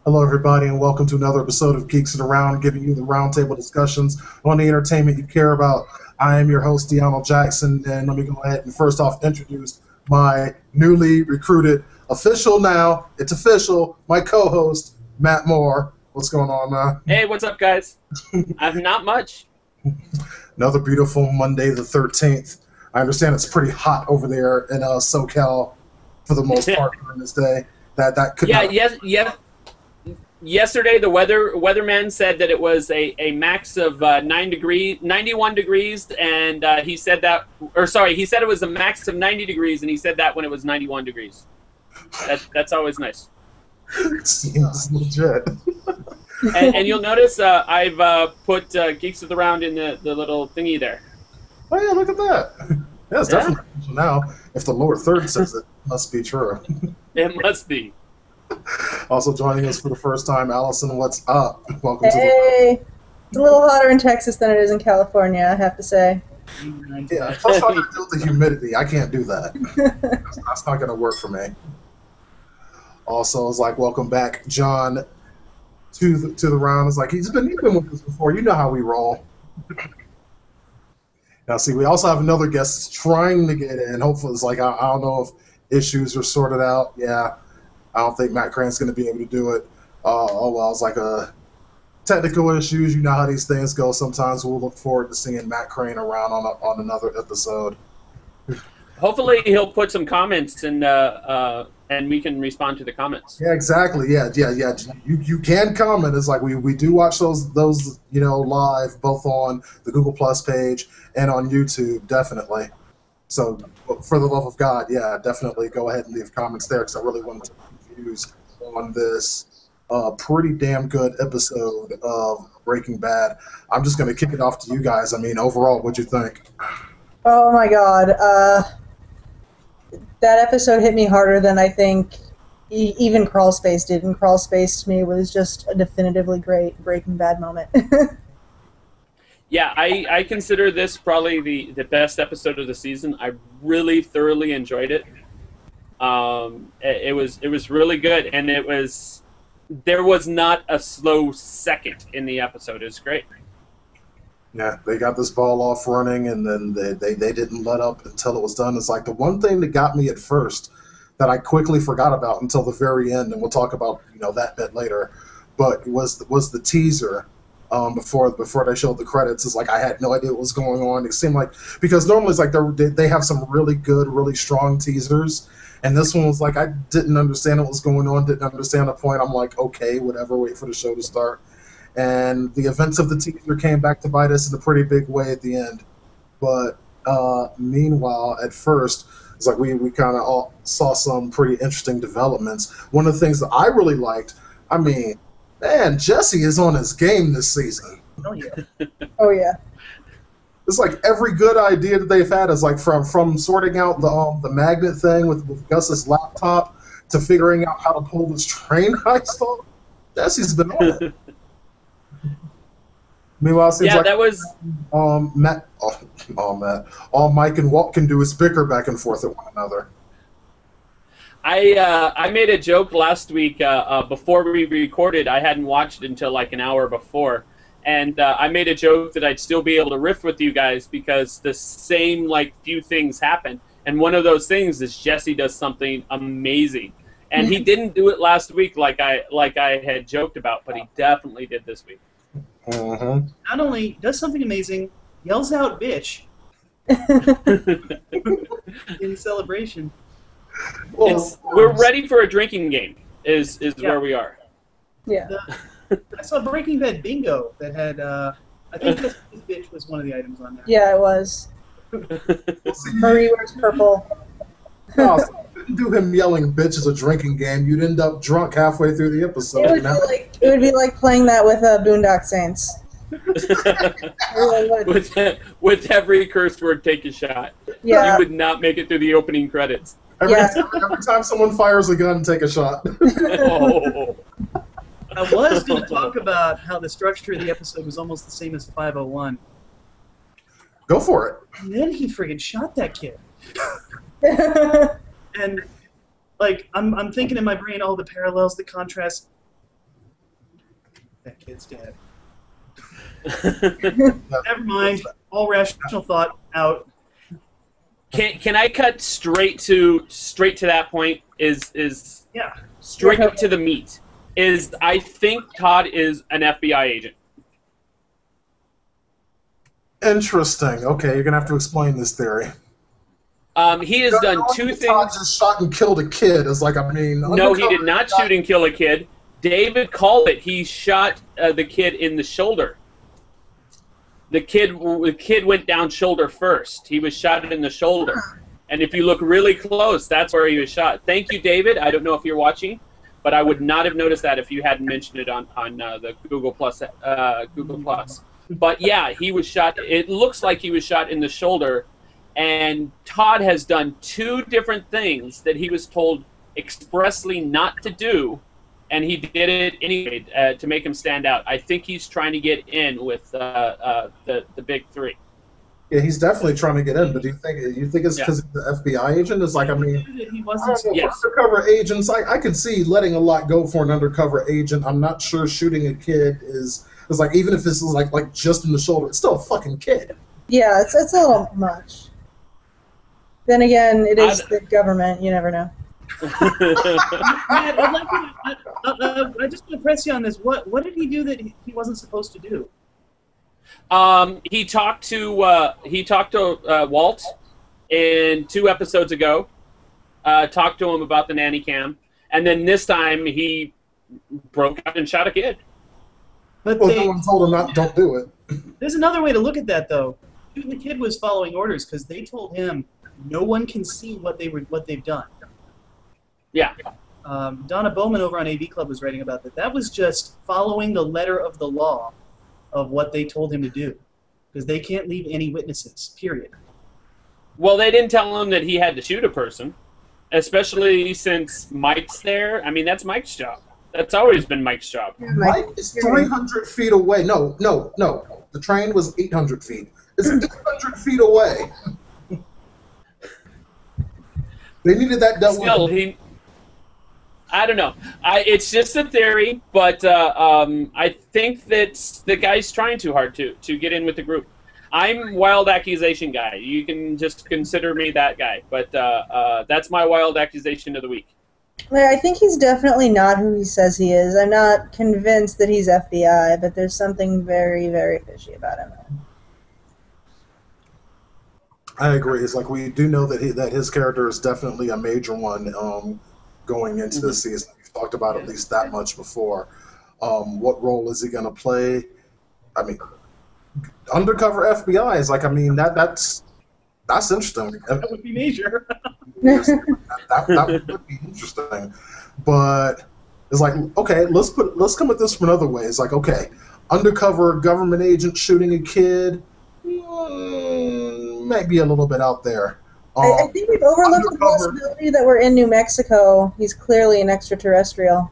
Hello, everybody, and welcome to another episode of Geeks and Around, giving you the roundtable discussions on the entertainment you care about. I am your host, Deanna Jackson, and let me go ahead and first off introduce my newly recruited official now, it's official, my co-host, Matt Moore. What's going on, man? Hey, what's up, guys? I'm not much. Another beautiful Monday the 13th. I understand it's pretty hot over there in SoCal for the most part during this day. That could not... Yesterday, the weatherman said that it was a max of 91 degrees, and he said it was a max of 90 degrees, and he said that when it was 91 degrees. That's always nice. Seems legit. and you'll notice I've put Geeks of the Round in the little thingy there. Oh yeah, look at that. Yeah, it's definitely official now. If the lower third says it, must be true. It must be. Also joining us for the first time, Allison, what's up? Welcome to the... Hey! It's a little hotter in Texas than it is in California, I have to say. Yeah, plus I have to deal with the humidity. I can't do that. That's not going to work for me. Also, it's like, welcome back, John, to the round. It's like, he's been with us before. You know how we roll. Now, see, we also have another guest that's trying to get in. Hopefully, it's like, I don't know if issues are sorted out. Yeah. I don't think Matt Crane's going to be able to do it. It's like technical issues. You know how these things go. Sometimes we'll look forward to seeing Matt Crane around on another episode. Hopefully, he'll put some comments and we can respond to the comments. Yeah, exactly. Yeah. You can comment. It's like we do watch those live both on the Google Plus page and on YouTube, definitely. So, for the love of God, yeah, definitely go ahead and leave comments there because I really want to views on this pretty damn good episode of Breaking Bad. I'm just going to kick it off to you guys. I mean, overall, what'd you think? Oh my God. That episode hit me harder than I think even Crawl Space did, and Crawl Space to me was just a definitively great Breaking Bad moment. Yeah, I consider this probably the best episode of the season. I really thoroughly enjoyed it. It was really good, and there was not a slow second in the episode. It was great. Yeah, they got this ball off running, and then they didn't let up until it was done. It's like the one thing that got me at first that I quickly forgot about until the very end, and we'll talk about that bit later, but was the teaser. Before they showed the credits, it's like I had no idea what was going on. It seemed like, because normally it's like they have some really good, really strong teasers, and this one was like I didn't understand what was going on, didn't understand the point. I'm like, okay, whatever, wait for the show to start. And the events of the teaser came back to bite us in a pretty big way at the end. But meanwhile, at first, it's like we kind of all saw some pretty interesting developments. One of the things that I really liked, I mean, man, Jesse is on his game this season. Oh yeah. Oh yeah. It's like every good idea that they've had is like from sorting out the magnet thing with Gus's laptop to figuring out how to pull this train heist off. Jesse's been on it. Meanwhile, it seems like that was Matt. All Mike and Walt can do is bicker back and forth at one another. I made a joke last week before we recorded. I hadn't watched it until like an hour before, and I made a joke that I'd still be able to riff with you guys because the same few things happen, and one of those things is Jesse does something amazing, and he didn't do it last week like I had joked about, but he definitely did this week. Mm-hmm. Not only does something amazing, yells out "bitch" in celebration. We're ready for a drinking game. Is where we are. Yeah. I saw Breaking Bad bingo that had. I think this bitch was one of the items on there. Yeah, it was. Marie wears purple. No, so you couldn't do him yelling "bitch" as a drinking game. You'd end up drunk halfway through the episode. It would be like playing that with Boondock Saints. with every curse word, take a shot. Yeah. You would not make it through the opening credits. Every time someone fires a gun, take a shot. Oh. I was going to talk about how the structure of the episode was almost the same as 501. Go for it. And then he friggin' shot that kid. And, like, I'm thinking in my brain all the parallels, the contrast. That kid's dead. Never mind. All rational thought out. Can I cut straight to that point? Is Yeah. straight to the meat? Is I think Todd is an FBI agent. Interesting. Okay, you're gonna have to explain this theory. He has done two Todd things. just shot and killed a kid. It's like, I mean, No, he did not shoot and kill a kid. David called it. He shot the kid in the shoulder. The kid went down shoulder first. He was shot in the shoulder. And if you look really close, that's where he was shot. Thank you, David. I don't know if you're watching, but I would not have noticed that if you hadn't mentioned it on the Google Plus. But yeah, he was shot. It looks like he was shot in the shoulder. And Todd has done two different things that he was told expressly not to do, and he did it anyway to make him stand out. I think he's trying to get in with the big three. Yeah, he's definitely trying to get in. But do you think it's because he's the FBI agent? It's like, I mean, He wasn't. Yes. undercover agents. I can see letting a lot go for an undercover agent. I'm not sure shooting a kid is like, even if this is like just in the shoulder, it's still a fucking kid. Yeah, it's a little much. Then again, it is the government. You never know. Matt, I just want to press you on this. What did he do that he wasn't supposed to do? He talked to Walt in 2 episodes ago. Talked to him about the nanny cam, and then this time he broke out and shot a kid. But Well, no one told him don't do it. There's another way to look at that, though. The kid was following orders because they told him no one can see what they've done. Yeah. Donna Bowman over on AV Club was writing about that. That was just following the letter of the law of what they told him to do, because they can't leave any witnesses. Period. Well, they didn't tell him that he had to shoot a person, especially since Mike's there. I mean, that's Mike's job. That's always been Mike's job. Mike is 300 feet away. No. The train was 800 feet. It's 800 feet away. They needed that dealt with. I don't know. It's just a theory, but I think that the guy's trying too hard to get in with the group. I'm wild accusation guy. You can just consider me that guy. But that's my wild accusation of the week. I think he's definitely not who he says he is. I'm not convinced that he's FBI, but there's something very, very fishy about him. I agree. It's like, we do know that his character is definitely a major one going into this season. We've talked about at least that much before. What role is he going to play? I mean, undercover FBI is like, I mean, that's interesting. That would be major. that would be interesting. But it's like, okay, let's come at this from another way. It's like, okay, undercover government agent shooting a kid. Might be a little bit out there. I think we've overlooked the possibility that we're in New Mexico. He's clearly an extraterrestrial.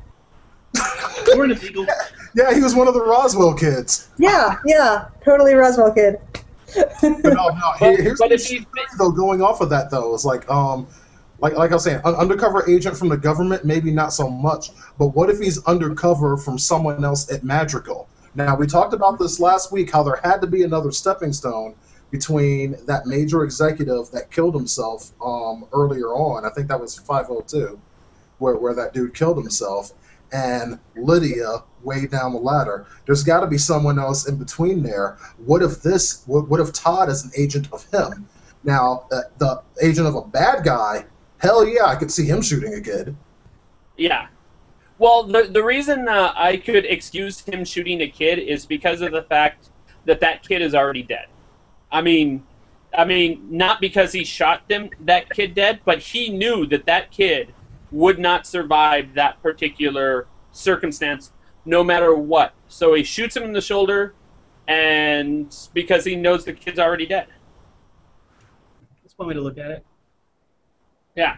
Or an eagle. Yeah, he was one of the Roswell kids. Yeah, totally Roswell kid. But no, here's but the if thing, though, going off of that, though, it's like I was saying, undercover agent from the government, maybe not so much. But what if he's undercover from someone else at Madrigal? Now, we talked about this last week, how there had to be another stepping stone between that major executive that killed himself earlier on. I think that was 502, where that dude killed himself, and Lydia way down the ladder. There's got to be someone else in between there. What if Todd is an agent of him? Now, the agent of a bad guy, hell yeah, I could see him shooting a kid. Yeah. Well, the reason I could excuse him shooting a kid is because of the fact that kid is already dead. I mean, not because he shot that kid dead, but he knew that kid would not survive that particular circumstance, no matter what. So he shoots him in the shoulder, and because he knows the kid's already dead. That's one way to look at it. Yeah.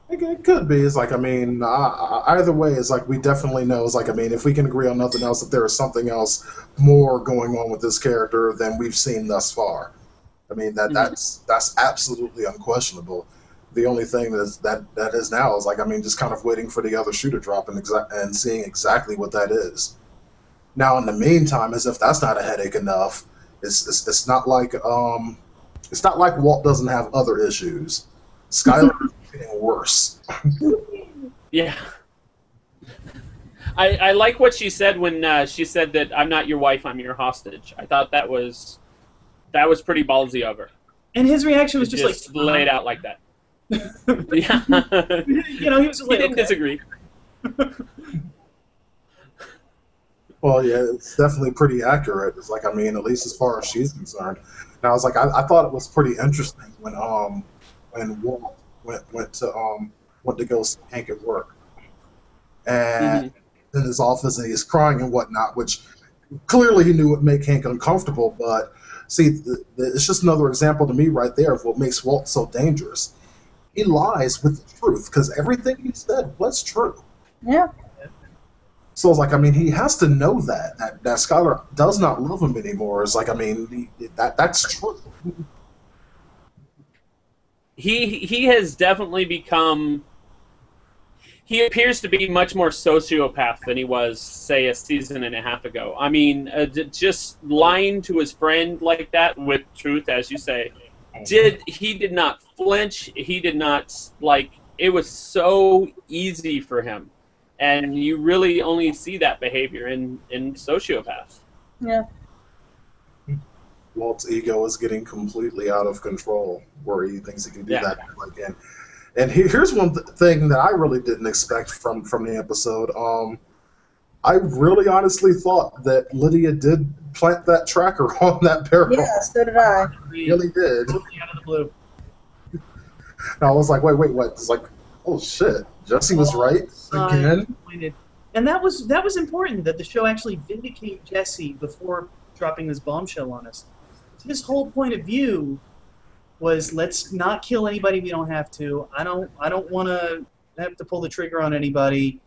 It could be. It's like, I mean, either way, it's like, we definitely know. It's like, I mean, if we can agree on nothing else, that there is something else more going on with this character than we've seen thus far. I mean, that's absolutely unquestionable. The only thing that is now is like, I mean, just kind of waiting for the other shoe to drop and seeing exactly what that is. Now, in the meantime, as if that's not a headache enough, it's not like Walt doesn't have other issues. Skylar is getting worse. Yeah. I like what she said when she said that I'm not your wife, I'm your hostage. I thought that was pretty ballsy of her. And his reaction was just like lay it out like that. Yeah. You know, he was just like, he didn't disagree. Well, yeah, it's definitely pretty accurate. It's like, I mean, at least as far as she's concerned. And I was like, I thought it was pretty interesting when Walt went to go see Hank at work, and in his office, and he's crying and whatnot, which clearly he knew would make Hank uncomfortable. But see, it's just another example to me right there of what makes Walt so dangerous. He lies with the truth because everything he said was true. Yeah. So it's like, I mean, he has to know that Skylar does not love him anymore. It's like, I mean, that's true. He has definitely become. He appears to be much more sociopath than he was, say, a season and a half ago. I mean, just lying to his friend like that with truth, as you say, he did not flinch. He did not, like, it was so easy for him. And you really only see that behavior in sociopaths. Yeah. Walt's ego is getting completely out of control where he thinks he can do that again. And here's one thing that I really didn't expect from the episode. I really honestly thought that Lydia did plant that tracker on that barrel. Yeah, so did I. Really did. Out of the blue. And I was like, wait, what? It's like, oh shit, Jesse was right again. And that was important that the show actually vindicate Jesse before dropping this bombshell on us. His whole point of view was, let's not kill anybody we don't have to. I don't want to have to pull the trigger on anybody.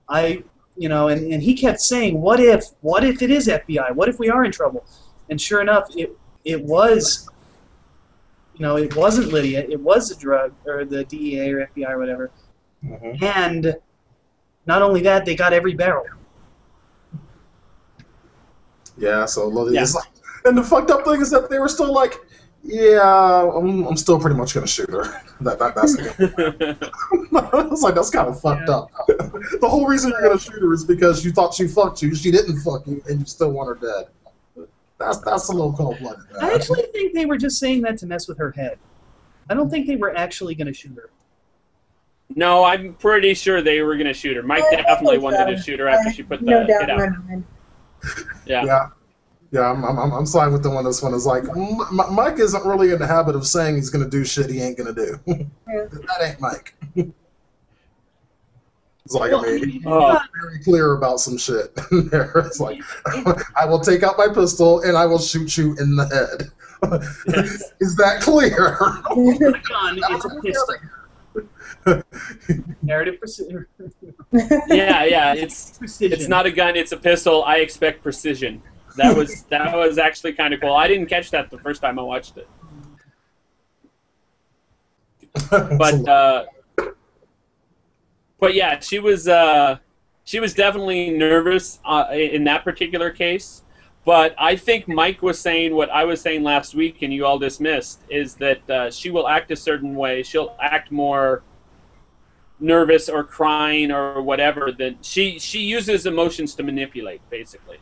And he kept saying, what if it is FBI? What if we are in trouble? And sure enough, it was, it wasn't Lydia. It was the drug or the DEA or FBI or whatever. Mm-hmm. And not only that, they got every barrel. Yeah, so Lydia's like, and the fucked up thing is that they were still like, yeah, I'm still pretty much gonna shoot her. That's I was like, that's kind of fucked up. The whole reason you're gonna shoot her is because you thought she fucked you. She didn't fuck you, and you still want her dead. That's a little cold-blooded. I actually think they were just saying that to mess with her head. I don't think they were actually gonna shoot her. No, I'm pretty sure they were gonna shoot her. Mike definitely wanted to shoot her after she put the hit out. Yeah. Yeah, I'm siding with the one. This one is like, Mike isn't really in the habit of saying he's going to do shit he ain't going to do. That ain't Mike. It's like, I mean, he's very clear about some shit there. It's like, I will take out my pistol and I will shoot you in the head. Yes. Is that clear? Gun, it's a pistol. Narrative precision. Yeah. It's not a gun. It's a pistol. I expect precision. That was actually kind of cool. I didn't catch that the first time I watched it. But yeah, she was definitely nervous in that particular case. But I think Mike was saying what I was saying last week, and you all dismissed, is that she will act a certain way. She'll act more nervous or crying or whatever. That she uses emotions to manipulate, basically.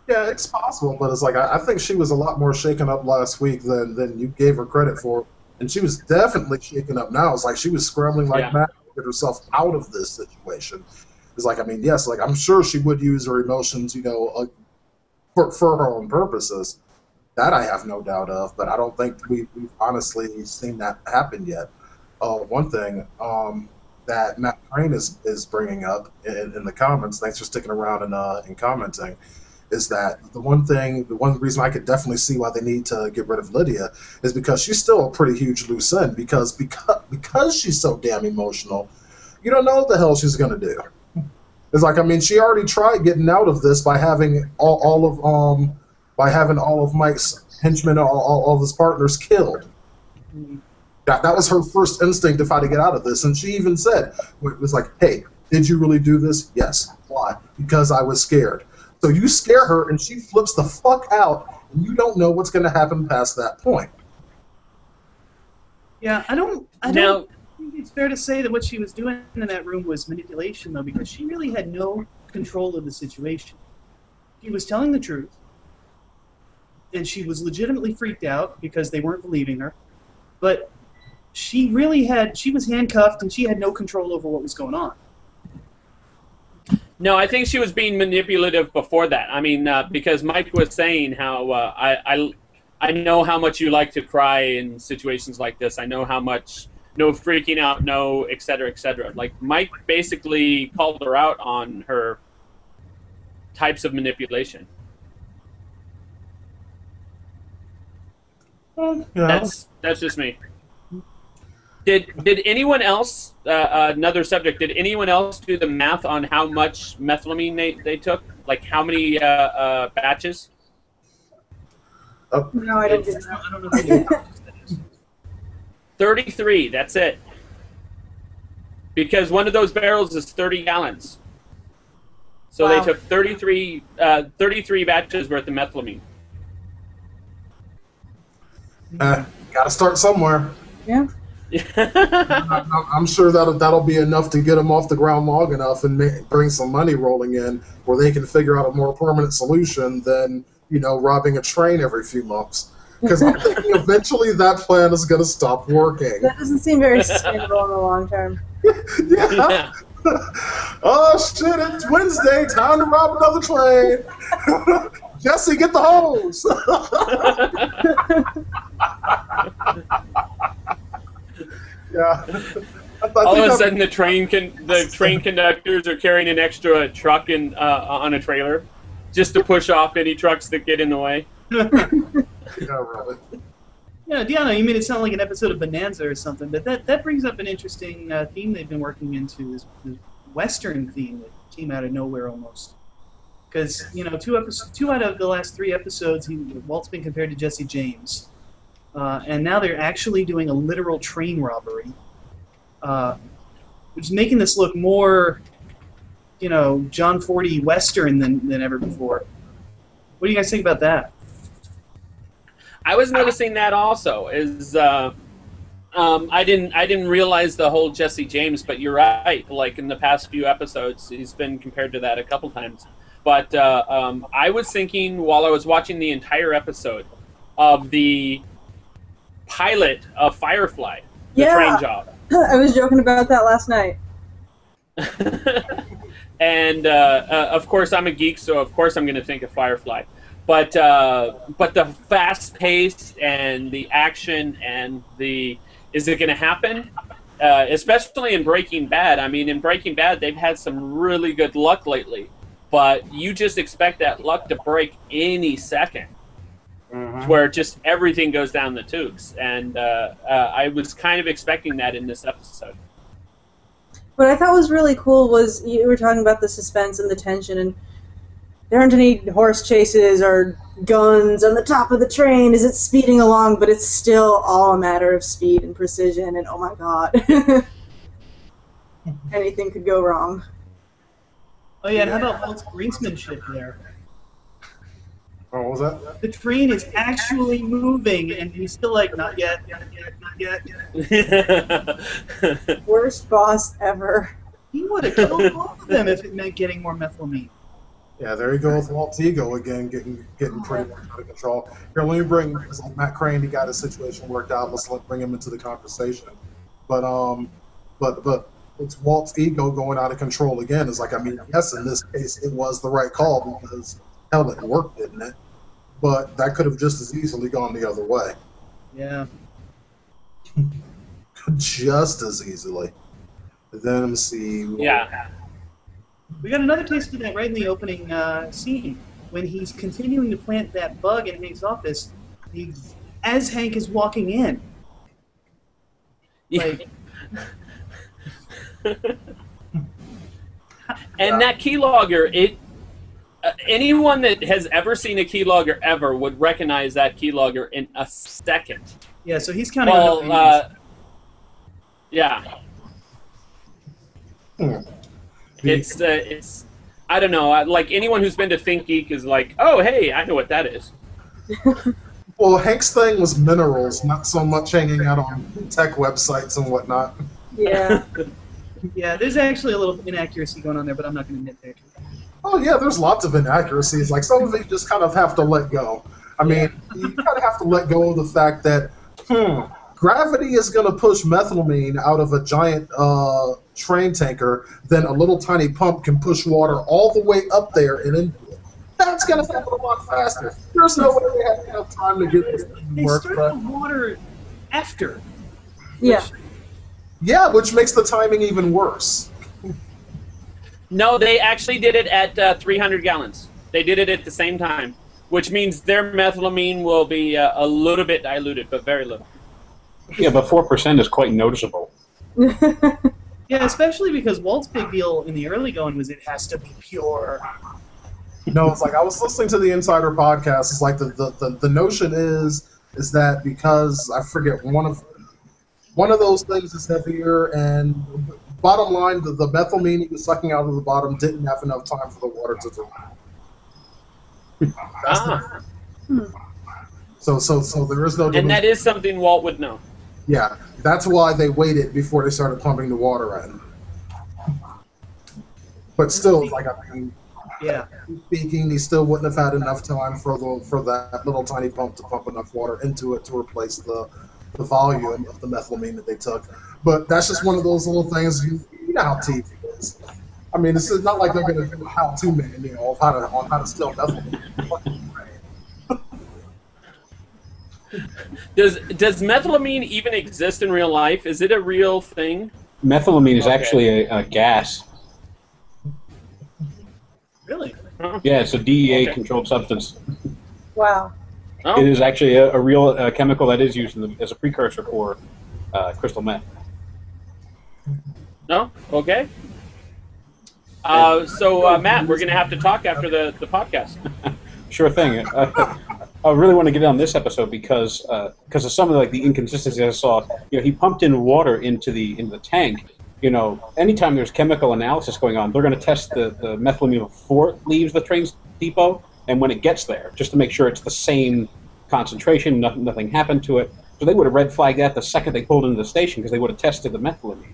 Yeah, it's possible, but it's like I think she was a lot more shaken up last week than you gave her credit for, and she was definitely shaken up now. It's like she was scrambling like mad to get herself out of this situation. It's like, I mean, yes, like I'm sure she would use her emotions, for her own purposes. That I have no doubt of, but I don't think we've honestly seen that happen yet. One thing that Matt Crane is bringing up in the comments, thanks for sticking around and commenting, is that the one reason I could definitely see why they need to get rid of Lydia is because she's still a pretty huge loose end because she's so damn emotional. You don't know what the hell she's gonna do. It's like, I mean, she already tried getting out of this by having all of Mike's henchmen, all of his partners killed. That was her first instinct to try to get out of this, and she even said, it was like, hey, did you really do this? Yes. Why? Because I was scared. So you scare her, and she flips the fuck out, and you don't know what's going to happen past that point. Yeah, I don't Now- think it's fair to say that what she was doing in that room was manipulation, though, because she really had no control of the situation. She was telling the truth, and she was legitimately freaked out because they weren't believing her, but she was handcuffed, and she had no control over what was going on. No, I think she was being manipulative before that. I mean, because Mike was saying how I know how much you like to cry in situations like this. I know how much, no freaking out, no, et cetera, et cetera. Like, Mike basically called her out on her types of manipulation. Well, you know, That's just me. Did anyone else, another subject, did anyone else do the math on how much methylamine they took? Like, how many batches? No, I didn't do that. I don't know who that is. 33, that's it. Because one of those barrels is 30 gallons. So Wow. they took 33 batches worth of methylamine. Got to start somewhere. Yeah. I'm sure that'll be enough to get them off the ground long enough and bring some money rolling in, where they can figure out a more permanent solution than robbing a train every few months. Because I'm thinking eventually that plan is going to stop working. That doesn't seem very sustainable in the long term. Yeah. Oh shit! It's Wednesday. Time to rob another train. Jesse, get the hose. Yeah. All of a sudden, the train conductors are carrying an extra truck on a trailer, just to push off any trucks that get in the way. Yeah, really. Yeah, Deanna, you made it sound like an episode of Bonanza or something, but that brings up an interesting theme they've been working into, this Western theme that came out of nowhere almost. Because, two out of the last 3 episodes, Walt's been compared to Jesse James. And now they're actually doing a literal train robbery, which is making this look more, John Fordy Western than ever before. What do you guys think about that? I was noticing that also. I didn't realize the whole Jesse James, but you're right. Like, in the past few episodes, he's been compared to that a couple times. But I was thinking while I was watching the entire episode of the pilot of Firefly, the train job. I was joking about that last night. And of course, I'm a geek, so of course I'm going to think of Firefly. But the fast pace and the action and is it going to happen? Especially in Breaking Bad. I mean, in Breaking Bad, they've had some really good luck lately, but you just expect that luck to break any second. Where just everything goes down the tubes, and I was kind of expecting that in this episode. What I thought was really cool was you were talking about the suspense and the tension, and there aren't any horse chases or guns on the top of the train as it's speeding along, but it's still all a matter of speed and precision, and oh my god. Anything could go wrong. Oh yeah, and how about Walt's greensmanship there? Oh, what was that? The train is actually moving, and he's still like, not yet, not yet, not yet. Worst boss ever. He would have killed both of them if it meant getting more methylamine. Yeah, there you go with Walt's ego again, getting pretty much out of control. Here, let me bring Matt Crane. He got his situation worked out. Let's bring him into the conversation. But it's Walt's ego going out of control again. It's like, I mean, yes, in this case, it was the right call because hell, it worked, didn't it? But that could have just as easily gone the other way. Yeah. Just as easily. Then let's see. Yeah. We got another taste of that right in the opening scene. When he's continuing to plant that bug in Hank's office, as Hank is walking in. Like, and that keylogger, anyone that has ever seen a keylogger ever would recognize that keylogger in a second. yeah, so he's counting on Yeah. Hmm. It's I don't know. Like anyone who's been to Think Geek is like, oh hey, I know what that is. Well, Hank's thing was minerals, not so much hanging out on tech websites and whatnot. Yeah. Yeah, there's actually a little inaccuracy going on there, but I'm not going to nitpick. Oh yeah, there's lots of inaccuracies. Like some of it you just kind of have to let go. I mean, you kind of have to let go of the fact that gravity is going to push methylamine out of a giant train tanker, then a little tiny pump can push water all the way up there and into it. That's going to happen a lot faster. There's no way they have enough time to get this thing to They work. started the water after. Yeah. Yeah, which makes the timing even worse. No, they actually did it at 300 gallons. They did it at the same time, which means their methylamine will be a little bit diluted, but very little. Yeah, but 4% is quite noticeable. Yeah, especially because Walt's big deal in the early going was it has to be pure. No, it's like I was listening to the Insider podcast. It's like the notion is that because I forget one of those things is heavier, and bottom line, the methylamine he was sucking out of the bottom didn't have enough time for the water to dry. So there is no. And that is something Walt would know. Yeah, that's why they waited before they started pumping the water in. But still, like I mean, Yeah. speaking, he still wouldn't have had enough time for that little tiny pump to pump enough water into it to replace the volume of the methylamine that they took. But that's just one of those little things. You know how TV is. I mean, this is not like they're going to do a how-to manual on how to still methylamine. Does methylamine even exist in real life? Is it a real thing? Methylamine is Okay. actually a gas. Really? Yeah, it's a DEA-controlled substance. Wow. Oh, It is actually a real chemical that is used as a precursor for crystal meth. no? Okay. Matt, we're going to have to talk after the podcast. Sure thing. I really want to get on this episode because of some of the inconsistencies I saw. He pumped in water into the tank. Anytime there's chemical analysis going on, they're going to test the methylamine before it leaves the train depot and when it gets there, just to make sure it's the same concentration, nothing happened to it. So they would have red flagged that the second they pulled into the station because they would have tested the methylamine.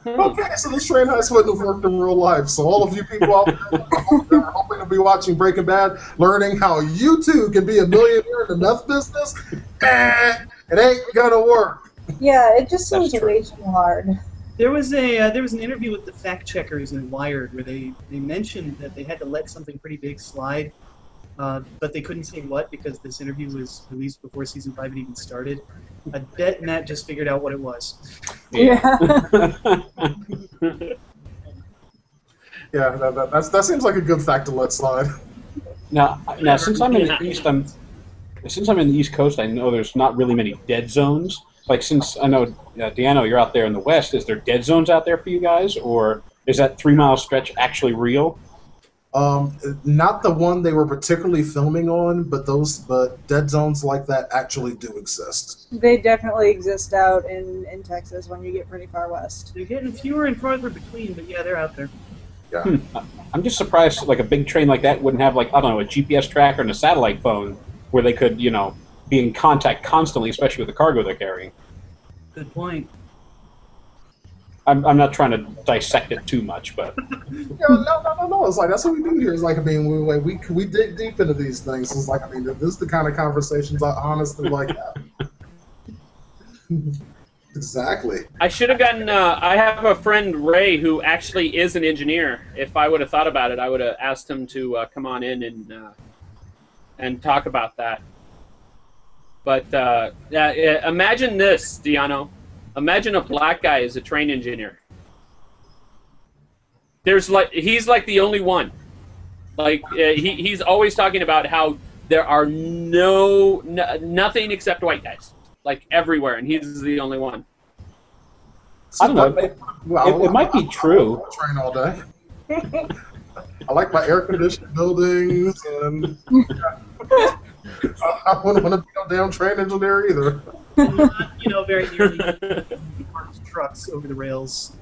Okay, so this train heist wouldn't have worked in real life. So all of you people out there are hoping to be watching Breaking Bad, learning how you too can be a millionaire in the meth business, it ain't gonna work. Yeah, it just That's seems true. way too hard. There was an interview with the fact checkers in Wired where they mentioned that they had to let something pretty big slide, but they couldn't say what because this interview was released before season 5 had even started. I bet Matt just figured out what it was. Yeah. Yeah, that seems like a good fact to let slide. Now, since I'm in the East Coast, I know there's not really many dead zones. Like, since I know, Deanno, you're out there in the West, is there dead zones out there for you guys, or is that 3 mile stretch actually real? Not the one they were particularly filming on, but dead zones like that actually do exist. They definitely exist out in Texas when you get pretty far west. They're getting fewer and farther between, but yeah, they're out there. Yeah. I'm just surprised, like, a big train like that wouldn't have, like, I don't know, a GPS tracker and a satellite phone where they could, be in contact constantly, especially with the cargo they're carrying. Good point. I'm not trying to dissect it too much, but No. It's like that's what we do here. It's like, I mean, we dig deep into these things. It's like, I mean, this is the kind of conversations I honestly like having. Exactly. I should have gotten. I have a friend, Ray, who actually is an engineer. If I would have thought about it, I would have asked him to come on in and talk about that. But imagine this, Deanno. Imagine a black guy as a train engineer. He's like the only one. Like he's always talking about how there are nothing except white guys, like everywhere, and he's the only one. I don't know. It might be true. Train all day. I like my air-conditioned buildings, and I wouldn't want to be a damn train engineer either. Not, very nearly parked trucks over the rails.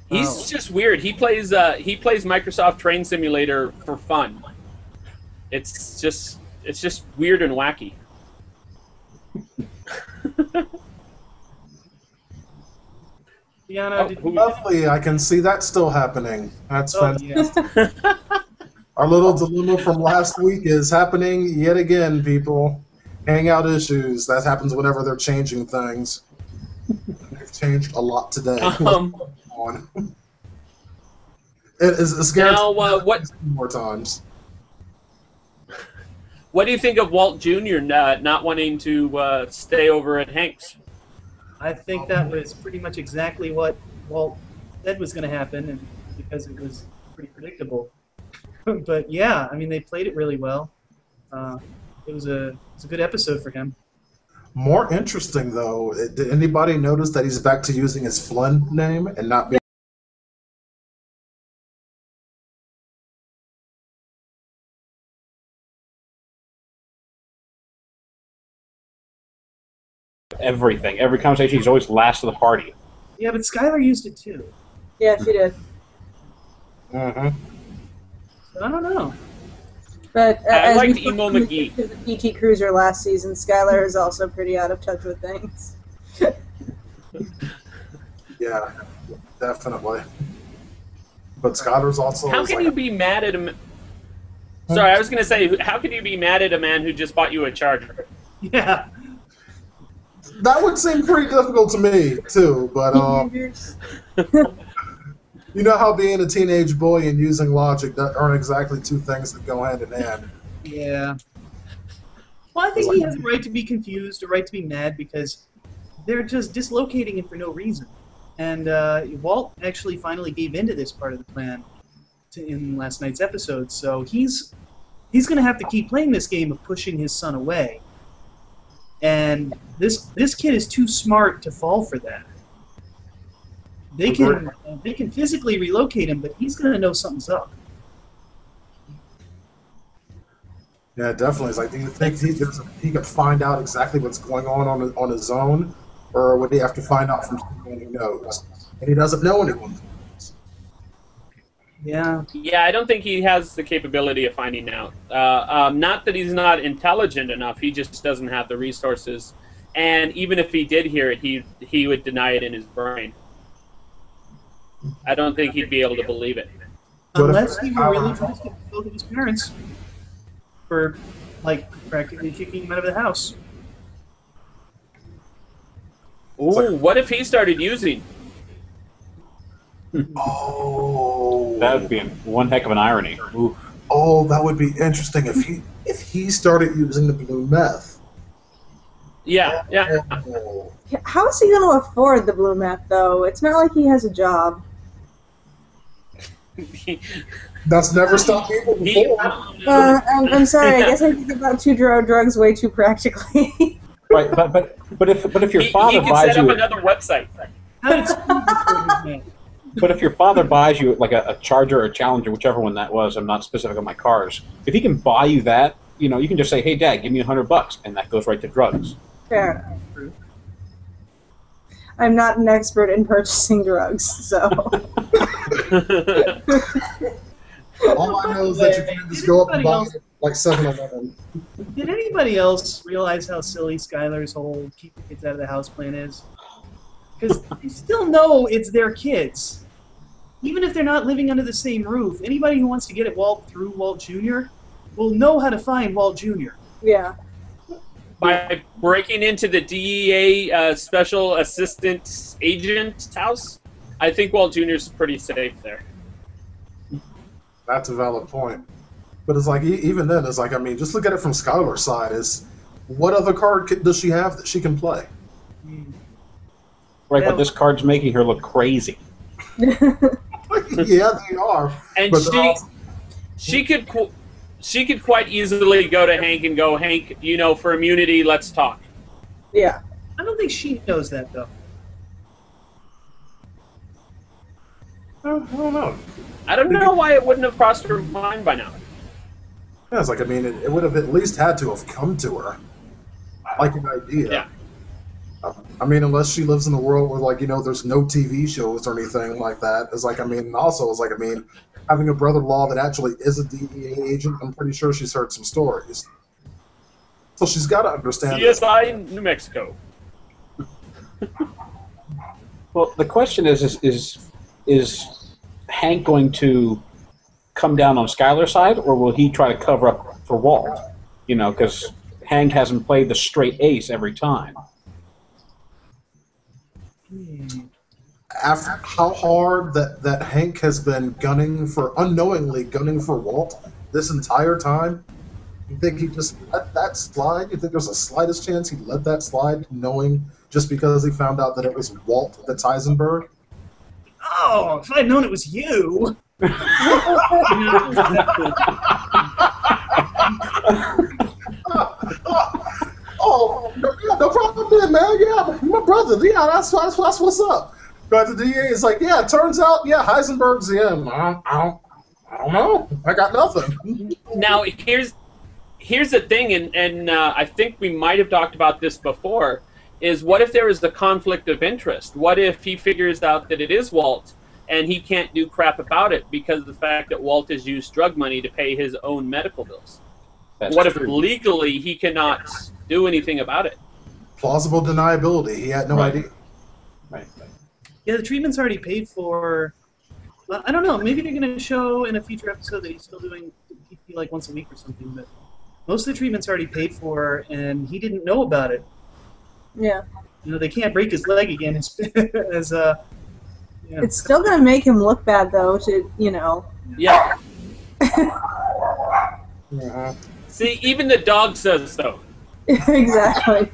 He's just weird. He plays Microsoft Train Simulator for fun. It's just weird and wacky. Deanna, did you Lovely. I can see that still happening. That's fantastic. yeah. Our little dilemma from last week is happening yet again, people. Hangout issues. That happens whenever they're changing things. They've changed a lot today. It's Now, guaranteed more times. What do you think of Walt Jr. Not wanting to stay over at Hank's? I think that was pretty much exactly what Walt said was going to happen, and because it was pretty predictable. But yeah, I mean, they played it really well. It was a good episode for him. More interesting, though, did anybody notice that he's back to using his Flynn name and not being... Everything, every conversation, he's always last of the party. Yeah, but Skylar used it too. Yeah, she did. Mm-hmm. But I don't know. But I as liked we Emo put McGee. to the PT Cruiser last season, Skylar is also pretty out of touch with things. Yeah, definitely. But Skylar's also... How can you be mad at him? Sorry, I was going to say, how can you be mad at a man who just bought you a charger? Yeah. That would seem pretty difficult to me, too, but... You know how being a teenage boy and using logic aren't exactly two things that go hand in hand. Yeah. Well, I think he has a right to be confused, a right to be mad, because they're just dislocating him for no reason. And Walt actually finally gave into this part of the plan in last night's episode, so he's going to have to keep playing this game of pushing his son away. And this kid is too smart to fall for that. They can physically relocate him, but he's going to know something's up. Yeah, definitely. It's like, do you think he could find out exactly what's going on his own, or would he have to find out from someone he knows? And he doesn't know anyone. Yeah. Yeah, I don't think he has the capability of finding out. Not that he's not intelligent enough, he just doesn't have the resources. And even if he did hear it, he would deny it in his brain. I don't think he'd be able to believe it. Unless he were really trying to get both of his parents for, like, practically kicking him out of the house. Ooh, what if he started using? Oh, That would be one heck of an irony. Oof. oh, that would be interesting if he started using the blue meth. Yeah. Oh. How is he going to afford the blue meth, though? It's not like he has a job. That's never stopped people before. I'm sorry. I guess I think about drugs way too practically. Right, but if your He father can buys set up you, another website. How did Steve afford his name? but if your father buys you like a Charger or a Challenger, whichever one that was, I'm not specific on my cars. If he can buy you that, you can just say, "Hey, Dad, give me $100," and that goes right to drugs. Fair enough. I'm not an expert in purchasing drugs, so. All I know is that you can just go up and buy it like 7-Eleven. Did anybody else realize how silly Skylar's whole keep the kids out of the house plan is? Because they still know it's their kids. Even if they're not living under the same roof, anybody who wants to get at Walt through Walt Jr. will know how to find Walt Jr. Yeah. By breaking into the DEA special assistant agent's house, I think Walt Jr.'s pretty safe there. That's a valid point. But it's like, even then, it's like, I mean, just look at it from Skylar's side. What other card does she have that she can play? Right, but this card's making her look crazy. Yeah, they are. And But she could quite easily go to Hank and go, "Hank, for immunity, let's talk." Yeah. I don't think she knows that, though. I don't know. I don't know why it wouldn't have crossed her mind by now. Yeah, it's like, I mean, it would have at least had to have come to her. like an idea. Yeah. I mean, unless she lives in a world where, like, there's no TV shows or anything like that. It's like, I mean, also, it's like, I mean, having a brother-in-law that actually is a DEA agent, I'm pretty sure she's heard some stories. So she's got to understand. CSI in New Mexico. Well, the question is Hank going to come down on Skylar's side, or will he try to cover up for Walt? Because Hank hasn't played the straight ace every time. After how hard that Hank has been unknowingly gunning for Walt this entire time, you think he just let that slide? You think there's a slightest chance he let that slide, knowing just because he found out that it was Walt that's Heisenberg? Oh, if I'd known it was you. Oh, yeah, no problem, then, man. Yeah, my brother. Yeah, that's what's up. But the DA is like, yeah, it turns out, yeah, Heisenberg's him. I don't know. I got nothing. Now, here's the thing, and I think we might have talked about this before, is what if there is the conflict of interest? What if he figures out that it is Walt, and he can't do crap about it because of the fact that Walt has used drug money to pay his own medical bills? What if legally he cannot do anything about it? Plausible deniability. He had no idea. Right. Yeah, the treatment's already paid for. I don't know. Maybe they're going to show in a future episode that he's still doing PT like once a week or something. But most of the treatment's already paid for, and he didn't know about it. Yeah. They can't break his leg again. As yeah. It's still going to make him look bad, though, Yeah. Uh-huh. See, even the dog says so. Exactly.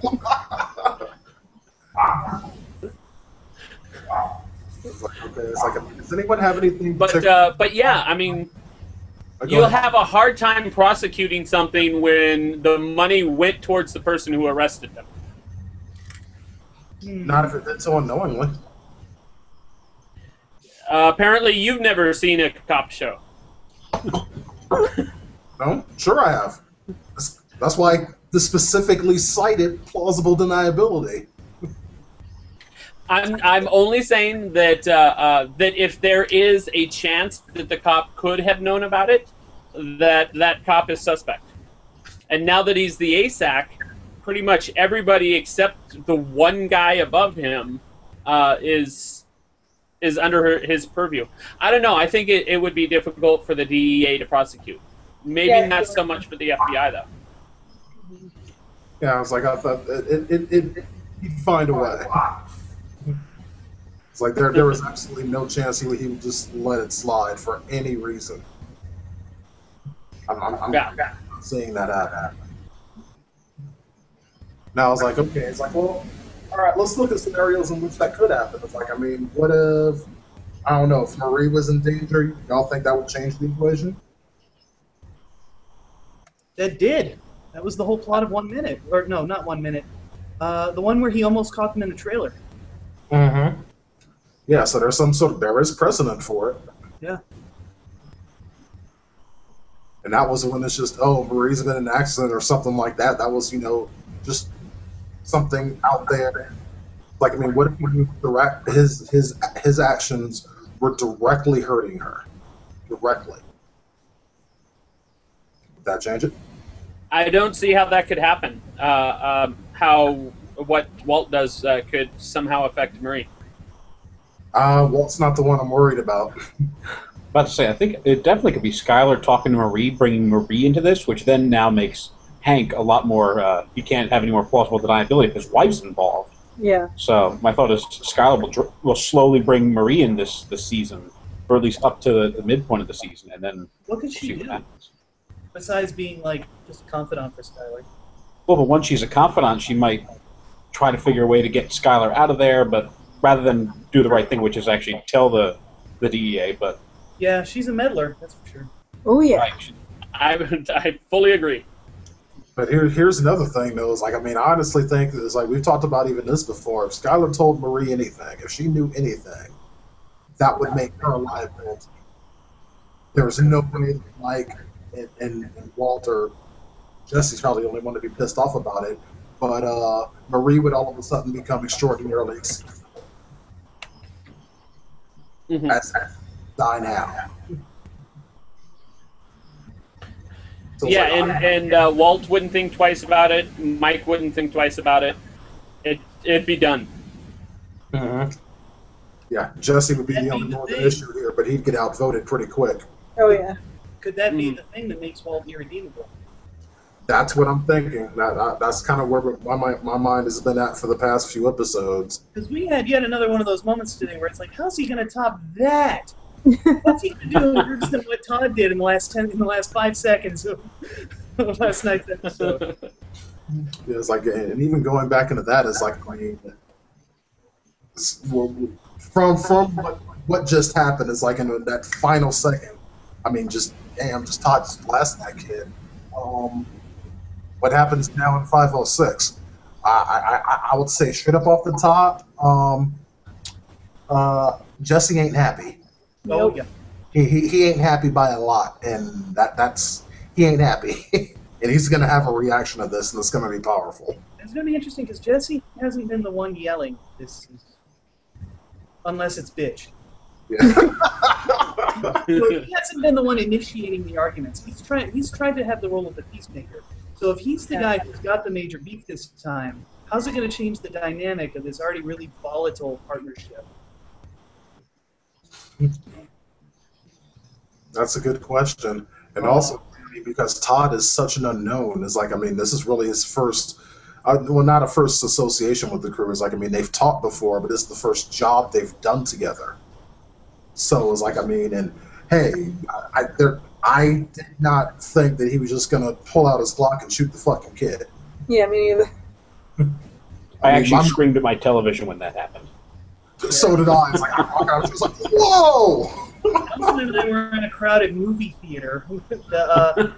It's like, does anyone have anything? But yeah, I mean, you'll have a hard time prosecuting something when the money went towards the person who arrested them. Not if it did so unknowingly. Apparently, you've never seen a cop show. No, sure I have. That's why this specifically cited plausible deniability. I'm only saying that that if there is a chance that the cop could have known about it, that cop is suspect. And now that he's the ASAC, pretty much everybody except the one guy above him is under his purview. I don't know. I think it would be difficult for the DEA to prosecute. Maybe not so much for the FBI though. Yeah, I was like, I thought he'd find a way. It's like there was absolutely no chance he would just let it slide for any reason. I'm not seeing that happen. Now I was like, okay, it's like, well, all right, let's look at scenarios in which that could happen. It's like, I mean, what if, I don't know, if Marie was in danger, y'all think that would change the equation? That did. That was the whole plot of 1 minute. Or no, not 1 minute. The one where he almost caught them in the trailer. Mm-hmm. Yeah, so there is precedent for it. Yeah. And that wasn't when it's just, oh, Marie's been in an accident or something like that. That was, just something out there. Like, I mean, what if his actions were directly hurting her? Directly. Would that change it? I don't see how that could happen. How what Walt does could somehow affect Marie. Walt's not the one I'm worried about. About to say, I think it definitely could be Skylar talking to Marie, bringing Marie into this, which then now makes Hank a lot more. He can't have any more plausible deniability if his wife's involved. Yeah. So my thought is Skylar will slowly bring Marie in this season, or at least up to the midpoint of the season, and then what could she do besides being like just a confidant for Skylar? Well, but once she's a confidant, she might try to figure a way to get Skylar out of there, but rather than do the right thing, which is actually tell the DEA. But yeah, she's a meddler, that's for sure. Oh yeah. Right. I fully agree. But here's another thing, though. Is like, I mean, I honestly think that it's like we've talked about even this before. If Skylar told Marie anything, if she knew anything, that would make her a liability. There's no way, like, and Walter, Jesse's probably the only one to be pissed off about it. but Marie would all of a sudden become extraordinarily Mhm. as die now. So it's Yeah, like, and Walt wouldn't think twice about it. Mike wouldn't think twice about it. It'd be done. yeah, Jesse would be That'd the be only the one with an thing. issue here, but he'd get outvoted pretty quick. Oh yeah. Could that be Mhm. the thing that makes Walt irredeemable? That's what I'm thinking. That's kind of where my mind has been at for the past few episodes. Because we had yet another one of those moments today where it's like, how's he going to top that? What's he going to do worse than what Todd did in the last 5 seconds of last night's episode? Yeah, it's like, and even going back into that is like, I mean, from what just happened is like in that final second. I mean, just damn, just Todd just blasted that kid. What happens now in 506? I would say straight up off the top, Jesse ain't happy. Oh, Nope. yeah. He ain't happy by a lot, and that's he ain't happy, and he's gonna have a reaction to this, and it's gonna be powerful. It's going to be interesting because Jesse hasn't been the one yelling this season. Unless it's bitch. Yeah. So he hasn't been the one initiating the arguments. He's tried to have the role of the peacemaker. So if he's the guy who's got the major beef this time, how's it going to change the dynamic of this already really volatile partnership? That's a good question, and also because Todd is such an unknown, is like, I mean, this is really his first. Well, not a first association with the crew. It's like, I mean, they've talked before, but it's the first job they've done together. So it's like, I mean, and hey, I did not think that he was just gonna pull out his Glock and shoot the fucking kid. Yeah, me neither. I mean, actually screamed at my television when that happened. So did I. It's like, I was just like, whoa! When they were in a crowded movie theater, the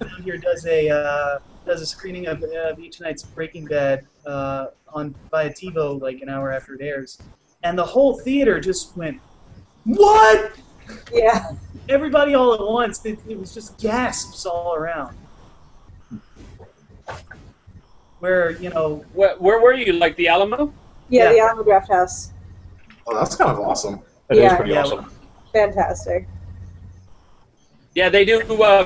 down here does a screening of each night's Breaking Bad on via TiVo like an hour after it airs, and the whole theater just went, "What?" Yeah. Everybody all at once. It was just gasps all around. Where Where were you? Like the Alamo? Yeah, Yeah. the Alamo Draft House. Oh, that's kind of awesome. That is Yeah. pretty Yeah. awesome. Fantastic. Yeah, they do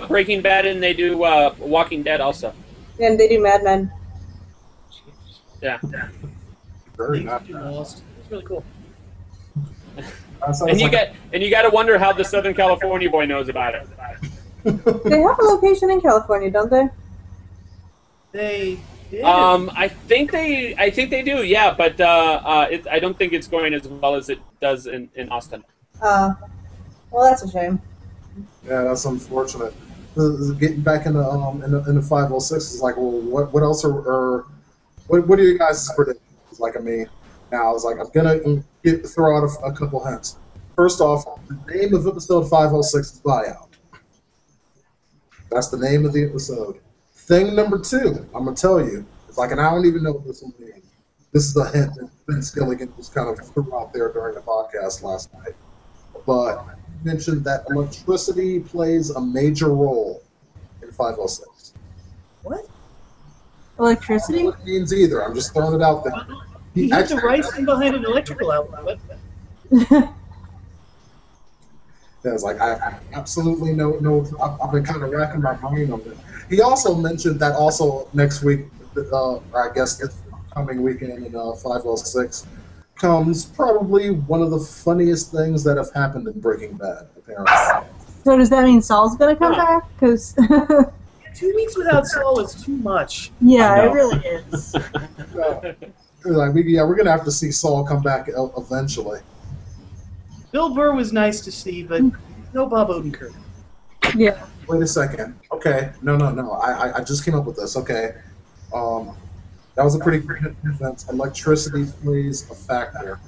Breaking Bad and they do Walking Dead also. And they do Mad Men. Yeah. Very nice. Lost. It's really cool. That sounds And you like- got to wonder how the Southern California boy knows about it. They have a location in California, don't they? They did. I think they do. Yeah, but I don't think it's going as well as it does in Austin. Well, that's a shame. Yeah, that's unfortunate. Getting back in the 506 is like, well, what else are what are you guys' predictions? Like, I mean, now I was like, I'm gonna throw out a couple hints. First off, the name of episode 506 is Buyout. That's the name of the episode. Thing number 2, I'm gonna tell you, it's like, and I don't even know what this will mean. This is a hint that Ben Skilligan just kind of threw out there during the podcast last night. But he mentioned that electricity plays a major role in 506. What? Electricity? I don't know what it means either. I'm just throwing it out there. He hid the rice in behind an electrical outlet. Yeah, it's like, I absolutely know. I've been kind of racking my brain on it. He also mentioned that also next week, I guess this coming weekend in 506, comes probably one of the funniest things that have happened in Breaking Bad, apparently. So does that mean Saul's gonna come back? Because 2 weeks without Saul is too much. yeah, I know. it really is. Like, we're gonna have to see Saul come back eventually. Bill Burr was nice to see, but no Bob Odenkirk. Yeah. Wait a second. Okay, no. I just came up with this. Okay, that was a pretty great defense. Electricity plays a factor.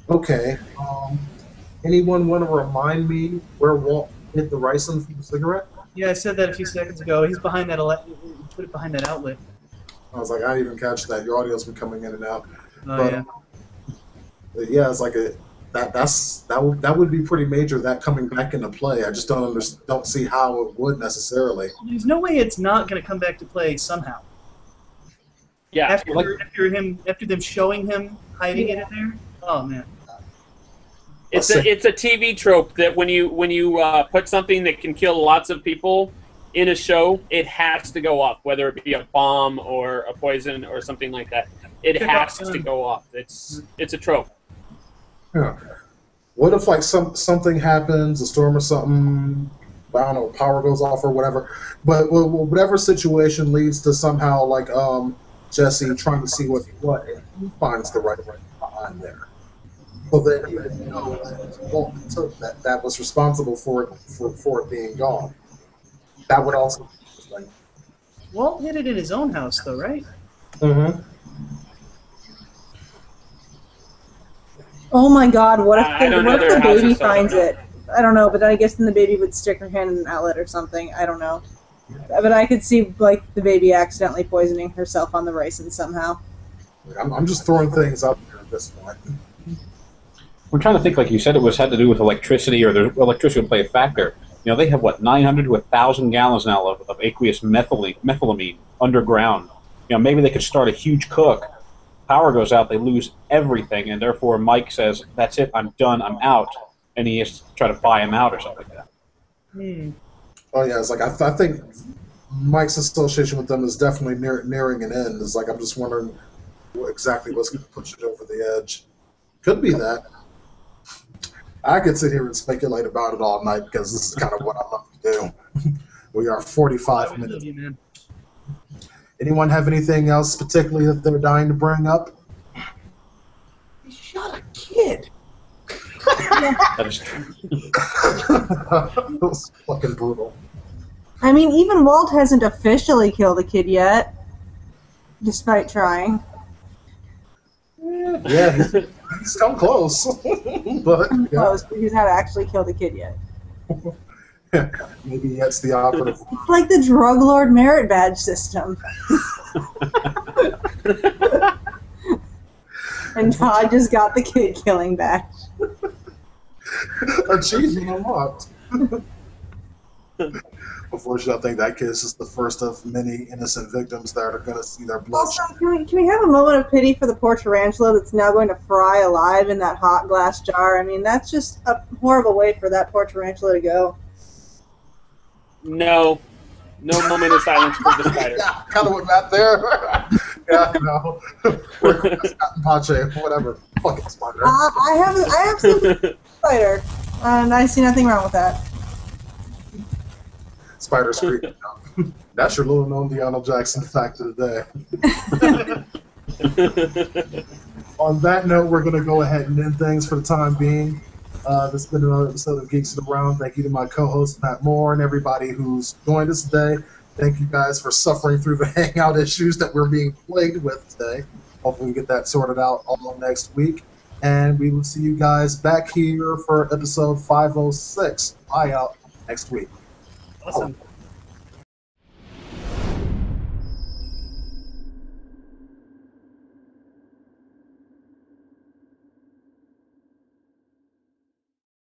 Okay. Anyone want to remind me where Walt hid the ricin from the cigarette? Yeah, I said that a few seconds ago. He's behind that put it behind that outlet. I was like, I didn't even catch that. Your audio's been coming in and out. Oh, But, yeah. yeah, it's like that would be pretty major. That coming back into play. I just don't see how it would necessarily. There's no way it's not going to come back to play somehow. Yeah. After them showing him hiding it in there. Oh man. It's a TV trope that when you put something that can kill lots of people in a show, it has to go up, whether it be a bomb or a poison or something like that. It has to go up. It's a trope. Yeah. What if like something happens, a storm or something? I don't know, power goes off or whatever. But whatever situation leads to somehow like Jesse trying to see what he finds the right behind there. So then he would know that was responsible for it being gone. That would also be like. Walt hid it in his own house, though, right? Mm-hmm. Oh my God! What if I don't know what if their the baby houses, so I don't finds know. it? I don't know, but I guess then the baby would stick her hand in an outlet or something. I don't know, but I could see like the baby accidentally poisoning herself on the ricin somehow. I'm just throwing things out there at this point. We're trying to think, like you said, had to do with electricity, or the electricity would play a factor. You know, they have, 900 to 1,000 gallons now of aqueous methylamine underground. You know, maybe they could start a huge cook. Power goes out, they lose everything, and therefore Mike says, that's it, I'm done, I'm out. And he has to try to buy him out or something like that. Oh yeah, it's like I think Mike's association with them is definitely nearing an end. It's like I'm just wondering exactly what's going to push it over the edge. Could be that. I could sit here and speculate about it all night because this is kind of what I love to do. We are 45 minutes. Man. Anyone have anything else particularly that they're dying to bring up? He shot a kid. That is true. It was fucking brutal. I mean, even Walt hasn't officially killed a kid yet, despite trying. Yeah, he's come close. But yeah, Close, but he's not actually killed a kid yet. maybe that's the operative. It's like the drug lord merit badge system. And Todd just got the kid killing badge. Achievement unlocked. Unfortunately, I think that kid is just the first of many innocent victims that are going to see their blood. Also, can we have a moment of pity for the poor tarantula that's now going to fry alive in that hot glass jar? I mean, that's just a horrible way for that poor tarantula to go. No moment of silence for the spider. Yeah, kind of went back there. Yeah, no. Pache, whatever. Fucking spider. I have some spider, and I see nothing wrong with that. Spider's creeping out. That's your little known Deanna Jackson fact of the day. On that note, we're going to go ahead and end things for the time being. This has been another episode of Geeks Around. Thank you to my co-host, Matt Moore, and everybody who's joined us today. Thank you guys for suffering through the hangout issues that we're being plagued with today. Hopefully we get that sorted out all next week. And we will see you guys back here for episode 506. Bye out next week. Awesome.